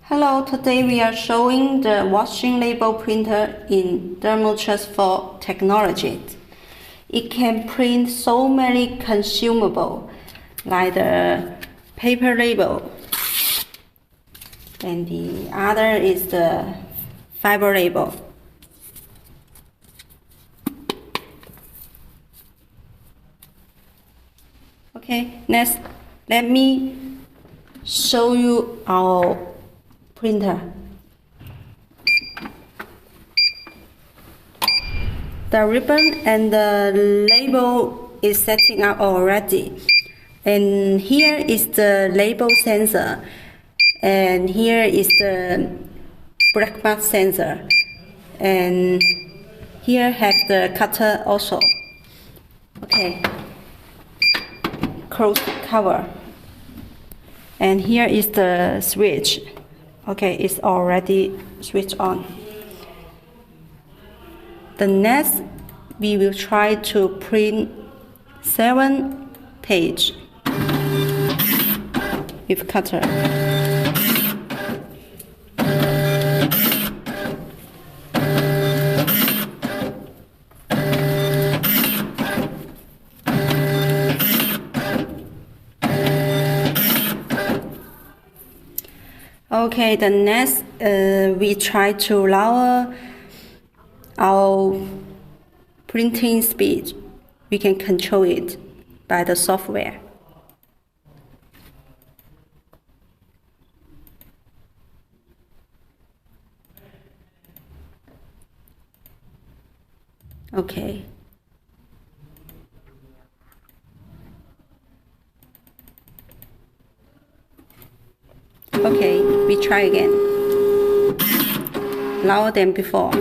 Hello, today we are showing the washing label printer in thermal transfer technology. It can print so many consumables like the paper label, and the other is the fiber label. Okay, next let me show you our printer. The ribbon and the label is setting up already. And here is the label sensor. And here is the black mark sensor. And here have the cutter also. Okay. Close the cover. And here is the switch. Okay, it's already switched on. The next, we will try to print 7 pages with cutter. Okay, the next, we try to lower our printing speed. We can control it by the software. Okay. Okay, we try again. Lower than before.